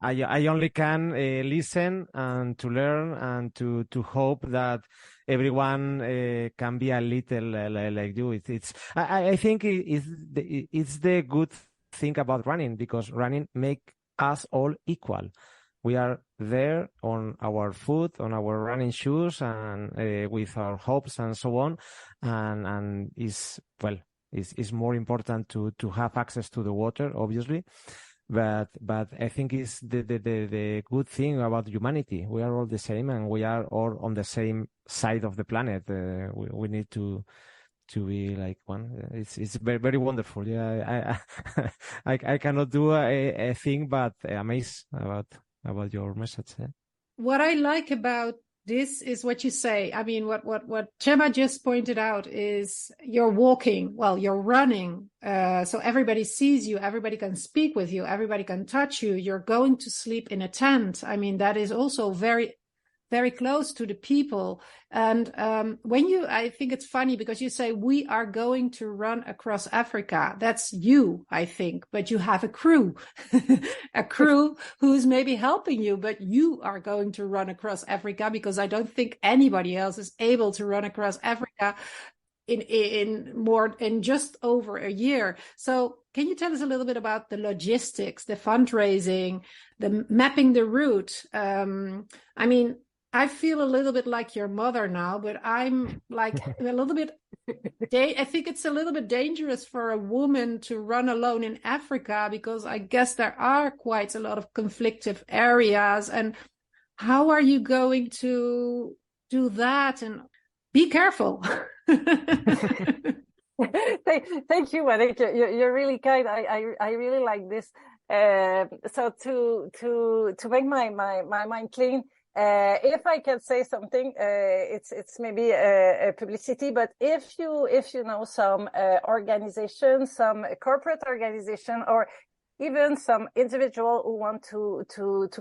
I only can listen and to learn and to hope that everyone can be a little like you. I think it's the good thing about running, because running make us all equal. We are there on our foot, on our running shoes, and with our hopes and so on. And it's more important to have access to the water, obviously. But I think it's the good thing about humanity. We are all the same, and we are all on the same side of the planet. We need to be like one. It's very, very wonderful. Yeah, I cannot do a thing but amazed about your message. Yeah? What I like about this is what you say. I mean, what Chema just pointed out is you're walking, you're running. So everybody sees you, everybody can speak with you, everybody can touch you. You're going to sleep in a tent. I mean, that is also very, very close to the people. And I think it's funny because you say, we are going to run across Africa. That's you, I think, but you have a crew, a crew who's maybe helping you, but you are going to run across Africa, because I don't think anybody else is able to run across Africa in just over a year. So can you tell us a little bit about the logistics, the fundraising, the mapping the route? I mean, I feel a little bit like your mother now, but I'm like a little bit, I think it's a little bit dangerous for a woman to run alone in Africa, because I guess there are quite a lot of conflictive areas. And how are you going to do that? And be careful. Thank you, Madrid. You're really kind. I really like this. So to make my mind clean, if I can say something, it's maybe a publicity, but if you know some organization, some corporate organization, or even some individual who want to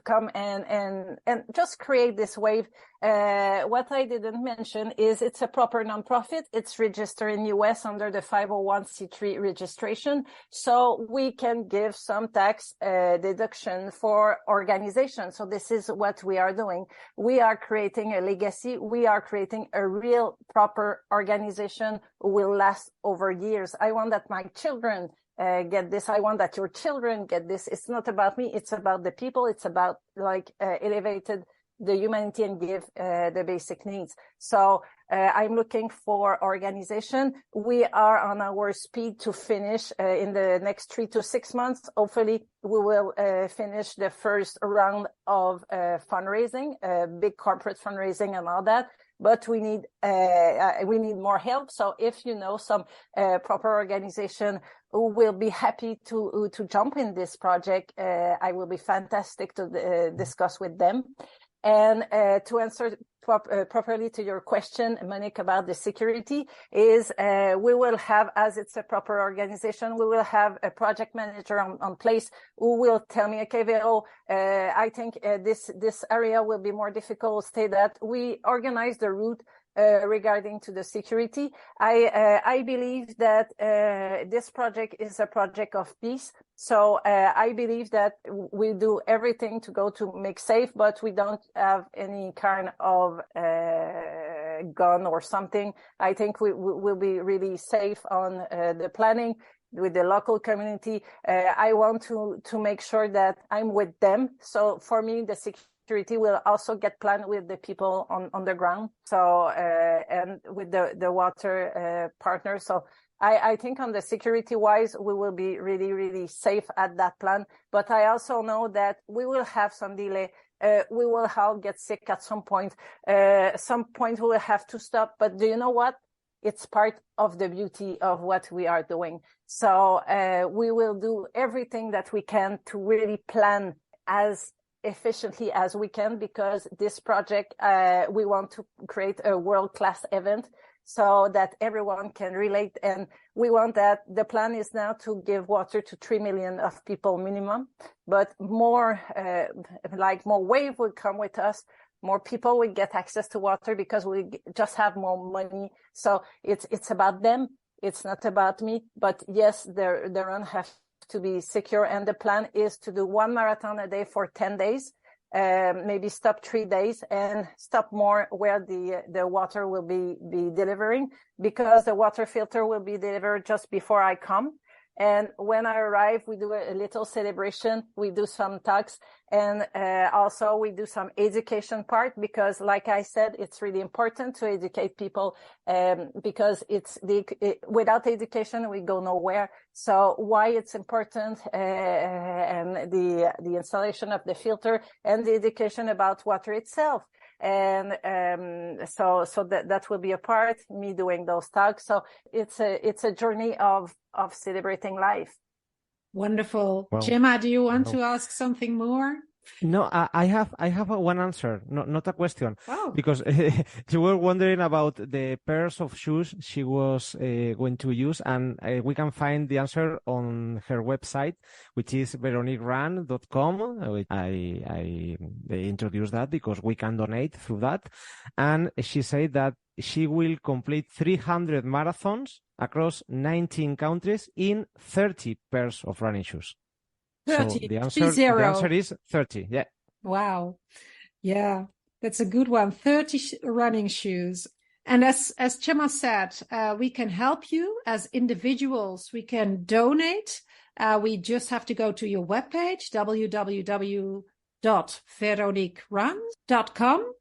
come and just create this wave. What I didn't mention is it's a proper nonprofit. It's registered in US under the 501c3 registration. So we can give some tax deduction for organization. So this is what we are doing. We are creating a legacy. We are creating a real proper organization who will last over years. I want that my children get this. I want that your children get this. It's not about me. It's about the people. It's about elevated the humanity and give the basic needs. So I'm looking for organization. We are on our speed to finish in the next 3 to 6 months. Hopefully, we will finish the first round of fundraising, big corporate fundraising and all that. But we need more help. So if you know some proper organization who will be happy to jump in this project, I will be fantastic to discuss with them. And to answer properly to your question, Monique, about the security is we will have, as it's a proper organization, we will have a project manager on place who will tell me, okay, Vero, I think this area will be more difficult. Stay that we organize the route regarding to the security. I believe that this project is a project of peace. So I believe that we do everything to go to make safe, but we don't have any kind of gun or something. I think we will be really safe on the planning with the local community. I want to make sure that I'm with them. So for me, the security will also get planned with the people on the ground. So and with the water partners. So I think on the security wise, we will be really, really safe at that plan. But I also know that we will have some delay. We will all get sick at some point. Some point we will have to stop. But do you know what? It's part of the beauty of what we are doing. So we will do everything that we can to really plan as efficiently as we can, because this project, we want to create a world-class event so that everyone can relate. And we want that the plan is now to give water to 3 million of people minimum, but more wave will come with us. More people will get access to water because we just have more money. So it's about them. It's not about me, but yes, the run has to be secure. And the plan is to do 1 marathon a day for 10 days. Maybe stop 3 days and stop more where the water will be delivering, because the water filter will be delivered just before I come. And when I arrive, we do a little celebration. We do some talks, and also we do some education part, because like I said, it's really important to educate people, because without education, we go nowhere. So why it's important, and the installation of the filter and the education about water itself. And so that will be a part, me doing those talks. So it's a journey of celebrating life. Wonderful. Well, Chema, do you want to ask something more? No, I have one answer, not a question. Oh. Because you were wondering about the pairs of shoes she was going to use, and we can find the answer on her website, which is veroniquerun.com. I introduced that because we can donate through that. And she said that she will complete 300 marathons across 19 countries in 30 pairs of running shoes. 30, so the answer is 30. Yeah. Wow. Yeah, that's a good one. 30 running shoes. And as Chema said, we can help you as individuals. We can donate. We just have to go to your webpage, www.veroniquerun.com.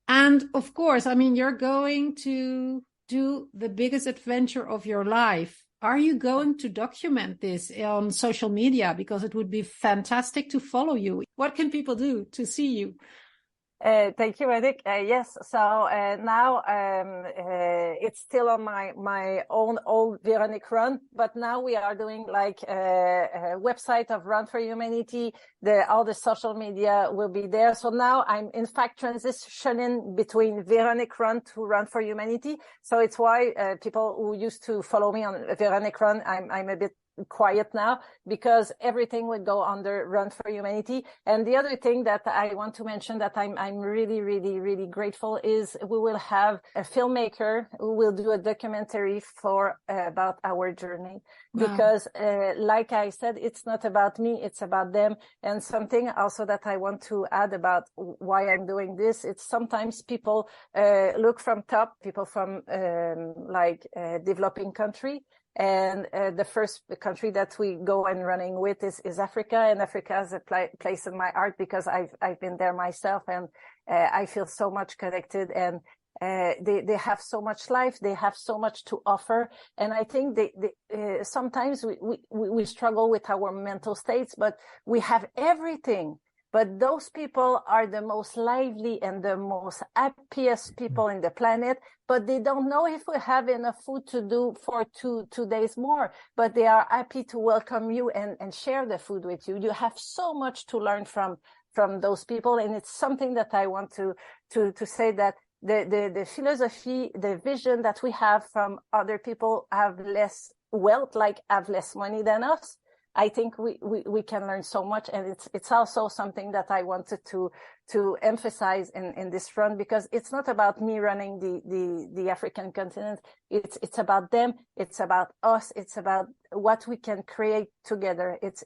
And of course, I mean, you're going to do the biggest adventure of your life. Are you going to document this on social media? Because it would be fantastic to follow you. What can people do to see you? Thank you, Veronique. Yes. So now it's still on my own old Veronique Run, but now we are doing like a website of Run for Humanity. All the social media will be there. So now I'm in fact transitioning between Veronique Run to Run for Humanity. So it's why people who used to follow me on Veronique Run, I'm a bit quiet now because everything would go under Run for Humanity. And the other thing that I want to mention that I'm really, really, really grateful is we will have a filmmaker who will do a documentary about our journey. Wow. Because like I said, it's not about me, it's about them. And something also that I want to add about why I'm doing this, it's sometimes people look from top, people from developing country. And the first country that we go and running with is Africa, and Africa has a place in my heart because I've been there myself, and I feel so much connected. And they have so much life, they have so much to offer, and I think they sometimes we struggle with our mental states, but we have everything. But those people are the most lively and the most happiest people in the planet, but they don't know if we have enough food to do for two days more, but they are happy to welcome you and share the food with you. You have so much to learn from those people. And it's something that I want to say that the philosophy, the vision that we have from other people have less wealth, like have less money than us. I think we can learn so much, and it's also something that I wanted to emphasize in this run, because it's not about me running the African continent. It's about them. It's about us. It's about what we can create together. It's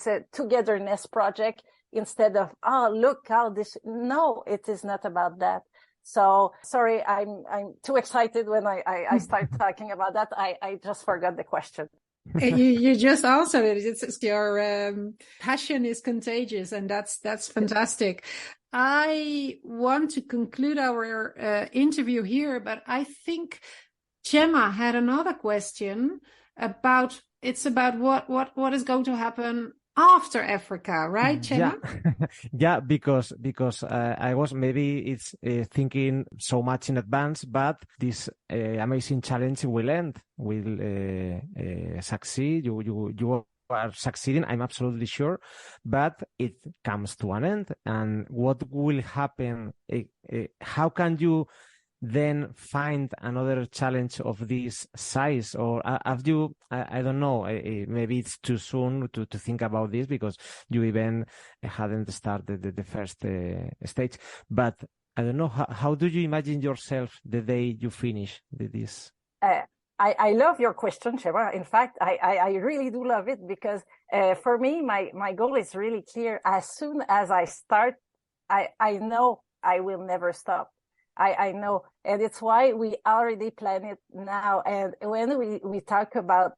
a togetherness project instead of, oh, look how this. No, it is not about that. So sorry, I'm too excited when I start talking about that. I just forgot the question. You just answered it. It's your passion is contagious, and that's fantastic. I want to conclude our interview here, but I think Chema had another question about what is going to happen after Africa, right, Chema? Yeah, because I was maybe it's thinking so much in advance, but this amazing challenge will end, will succeed. You are succeeding, I'm absolutely sure, but it comes to an end. And what will happen? How can you then find another challenge of this size? Or have you, I don't know, maybe it's too soon to think about this because you even hadn't started the first stage, but I don't know, how do you imagine yourself the day you finish this? I love your question, Chema. In fact, I really do love it because for me, my goal is really clear. As soon as I start, I know I will never stop. I know, and it's why we already plan it now. And when we talk about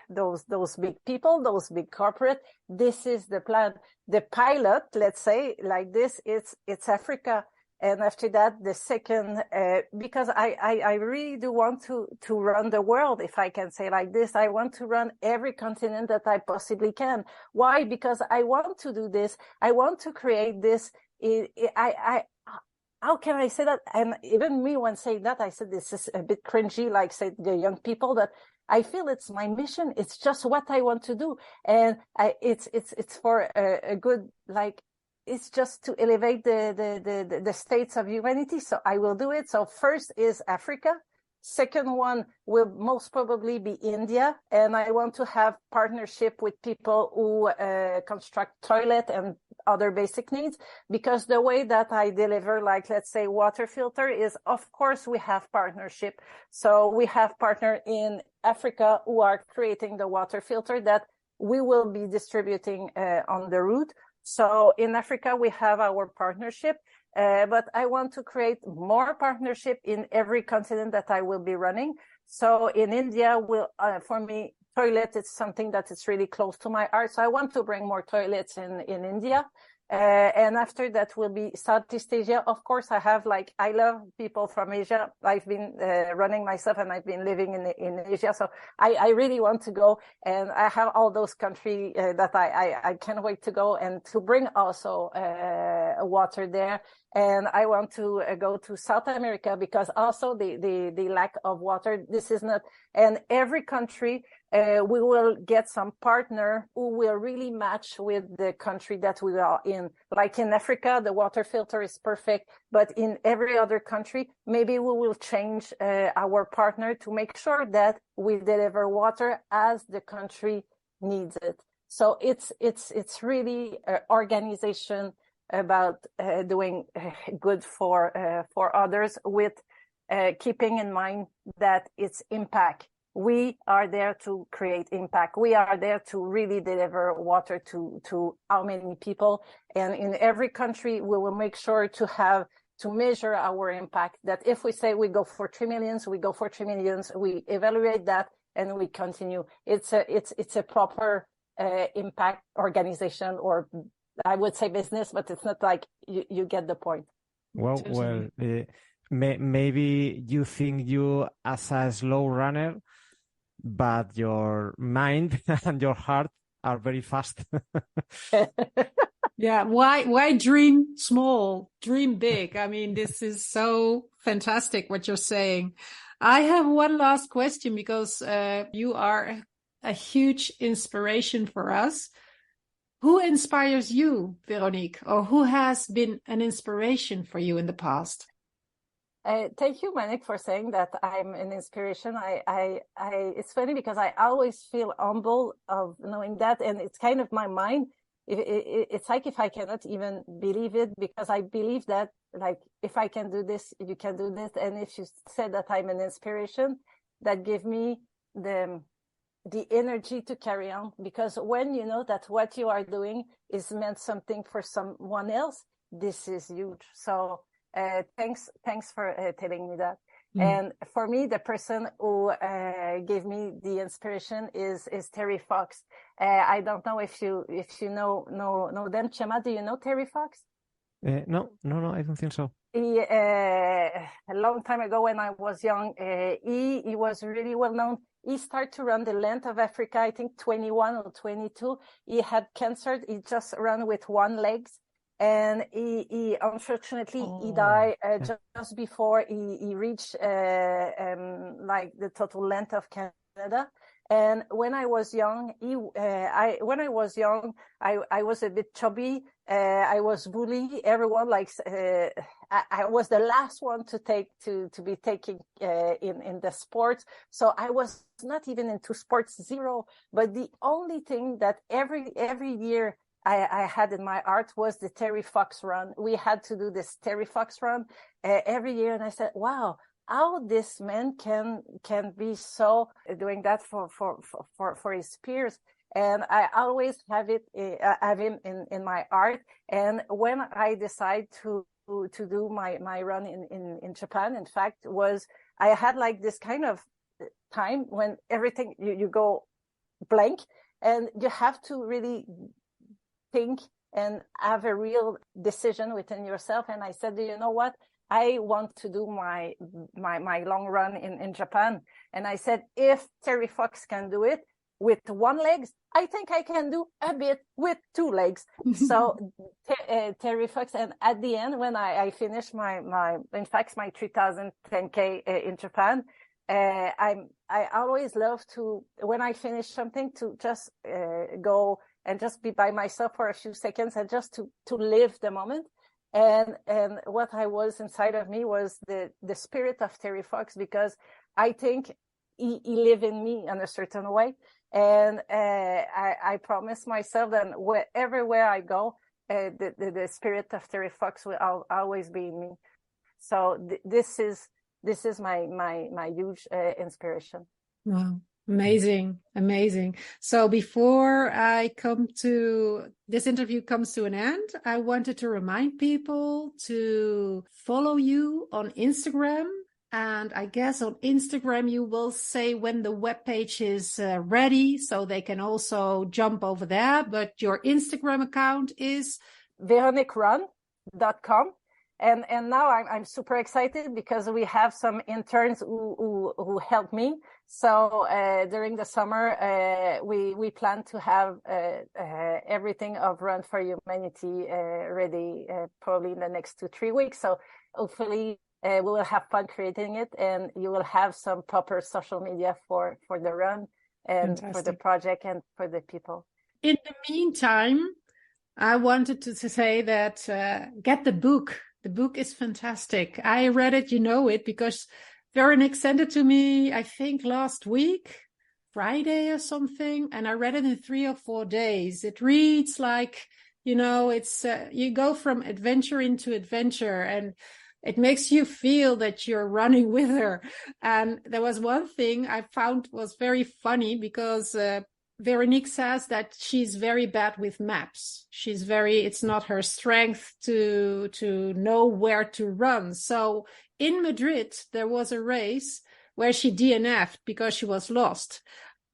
those big people, those big corporate, this is the plan. The pilot, let's say like this, it's Africa, and after that, the second, because I really do want to run the world, if I can say like this. I want to run every continent that I possibly can. Why? Because I want to do this. I want to create this. How can I say that? And even me, when saying that, I said this is a bit cringy, like say the young people, that I feel it's my mission. It's just what I want to do, and it's for a good, like, it's just to elevate the states of humanity. So I will do it. So first is Africa. Second one will most probably be India, and I want to have partnership with people who construct toilet and other basic needs, because the way that I deliver, like, let's say water filter is, of course, we have partnership. So we have partner in Africa who are creating the water filter that we will be distributing on the route. So in Africa, we have our partnership. But I want to create more partnership in every continent that I will be running. So in India, for me, toilet is something that is really close to my heart. So I want to bring more toilets in India. And after that will be Southeast Asia. Of course, I love people from Asia. I've been running myself, and I've been living in Asia. So I really want to go, and I have all those countries that I can't wait to go, and to bring also water there. And I want to go to South America, because also the lack of water, this is not, and every country, we will get some partner who will really match with the country that we are in. Like in Africa, the water filter is perfect, but in every other country, maybe we will change our partner to make sure that we deliver water as the country needs it. So it's really an organization about doing good for others, with keeping in mind that it's impact. We are there to create impact. We are there to really deliver water to how many people. And in every country, we will make sure to measure our impact. That if we say we go for 3 million, we go for 3 million, we evaluate that and we continue. It's a proper impact organization, or I would say business, but it's not like you get the point. Well, maybe you think you as a slow runner, but your mind and your heart are very fast. Yeah. Why dream small? Dream big. I mean, this is so fantastic what you're saying. I have one last question, because you are a huge inspiration for us. Who inspires you, Veronique, or who has been an inspiration for you in the past? Thank you, Monique, for saying that I'm an inspiration. It's funny because I always feel humble of knowing that, and it's kind of my mind. It's like if I cannot even believe it, because I believe that, like, if I can do this, you can do this. And if you said that I'm an inspiration, that give me the energy to carry on, because when you know that what you are doing is meant something for someone else, this is huge. So thanks for telling me that. And for me, the person who gave me the inspiration is Terry Fox. I don't know if you know them. Chema, do you know Terry Fox? No, I don't think so. He, a long time ago when I was young, he was really well known. He started to run the length of Africa, I think 21 or 22. He had cancer. He just ran with one leg. And he unfortunately, he died just before he reached like the total length of Canada. And when I was young, I was a bit chubby. I was bullied. Everyone likes. I was the last one to be taking in the sports. So I was not even into sports, zero. But the only thing that every year I had in my heart was the Terry Fox run. We had to do this Terry Fox run every year, and I said, "Wow, how this man can be so doing that for his peers." And I always have him in my heart. And when I decide to do my run in Japan, in fact, I had like this kind of time when everything you go blank, and you have to really think and have a real decision within yourself. And I said, you know what? I want to do my long run in Japan. And I said, if Terry Fox can do it with one leg, I think I can do a bit with two legs. So Terry Fox. And at the end, when I finished my 3000 10K in Japan, I always love to, when I finish something, to just go and just be by myself for a few seconds and just to live the moment. And what I was inside of me was the spirit of Terry Fox, because I think he lived in me in a certain way. And I promised myself that everywhere I go, the spirit of Terry Fox will always be in me. So this is my huge inspiration. Wow. Amazing. So before this interview comes to an end, I wanted to remind people to follow you on Instagram. And I guess on Instagram, you will say when the webpage is ready, so they can also jump over there. But your Instagram account is veroniquerun.com. And now I'm super excited because we have some interns who help me. So during the summer, we plan to have everything of Run for Humanity ready probably in the next 2-3 weeks. So hopefully we will have fun creating it, and you will have some proper social media for the run and for the project and for the people. In the meantime, I wanted to say that get the book. The book is fantastic. I read it, you know it, because Veronique sent it to me, I think last week. Friday or something, and I read it in 3 or 4 days. It reads like, it's you go from adventure into adventure, and it makes you feel that you're running with her. And there was one thing I found was very funny, because Veronique says that she's very bad with maps. It's not her strength to know where to run. So in Madrid, there was a race where she DNF'd because she was lost.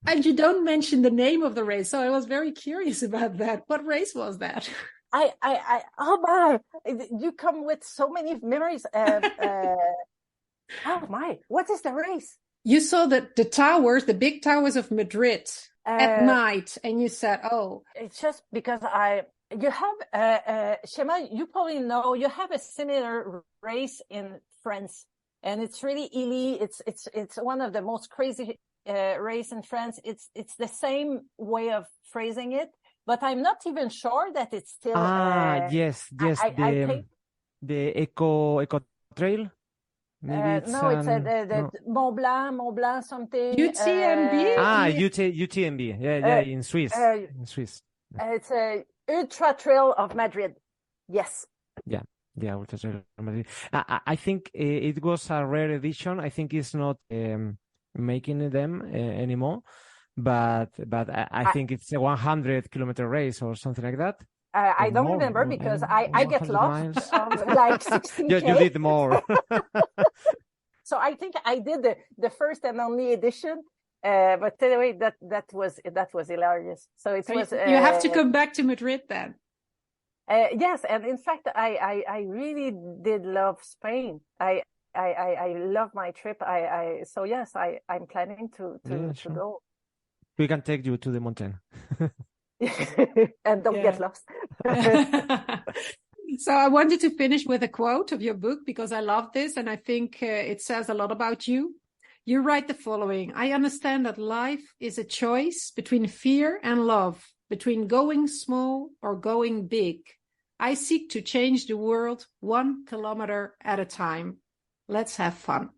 And you don't mention the name of the race. So I was very curious about that. What race was that? Oh my, you come with so many memories. Oh my, what is the race? You saw the big towers of Madrid at night, and you said, oh. It's just because you have, Chema, you probably know, you have a similar race in France, and it's really Illy. It's one of the most crazy race in France. It's the same way of phrasing it, but I'm not even sure that it's still. Yes. I think the Eco Trail. Maybe no, it's the Mont Blanc something. UTMB. UTMB. Yeah, in Swiss. It's a Ultra Trail of Madrid. Yes. Yeah, Ultra Trail of Madrid. I think it was a rare edition. I think it's not making them anymore, but I think it's a 100-kilometer race or something like that. I don't remember, because I get lost like 16 You did more. So I think I did the first and only edition, but anyway, that was hilarious. So it was. You have to come back to Madrid then. Yes, and in fact, I really did love Spain. I love my trip. So yes, I'm planning to go. We can take you to the mountain. And don't get lost. So I wanted to finish with a quote of your book, because I love this, and I think it says a lot about you. You write the following: I understand that life is a choice between fear and love, between going small or going big. I seek to change the world 1 kilometer at a time. Let's have fun.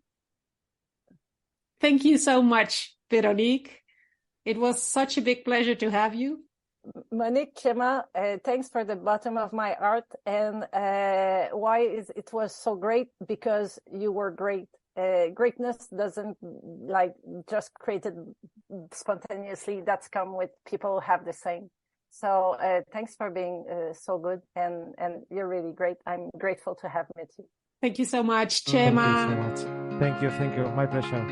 Thank you so much, Veronique. It was such a big pleasure to have you. Monique, Chema, thanks for the bottom of my heart. And it was so great, because you were great. Greatness doesn't just created spontaneously. That's come with people have the same. So thanks for being so good, and you're really great. I'm grateful to have met you. Thank you so much, Chema. Thank you so much. Thank you. My pleasure.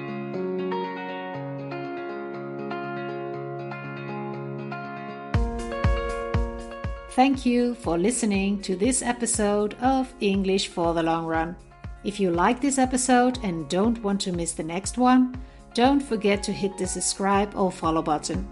Thank you for listening to this episode of English for the Long Run. If you like this episode and don't want to miss the next one, don't forget to hit the subscribe or follow button.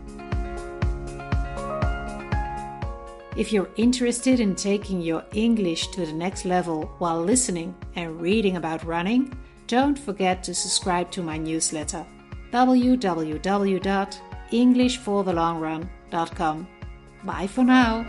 If you're interested in taking your English to the next level while listening and reading about running, don't forget to subscribe to my newsletter, www.englishforthelongrun.com. Bye for now.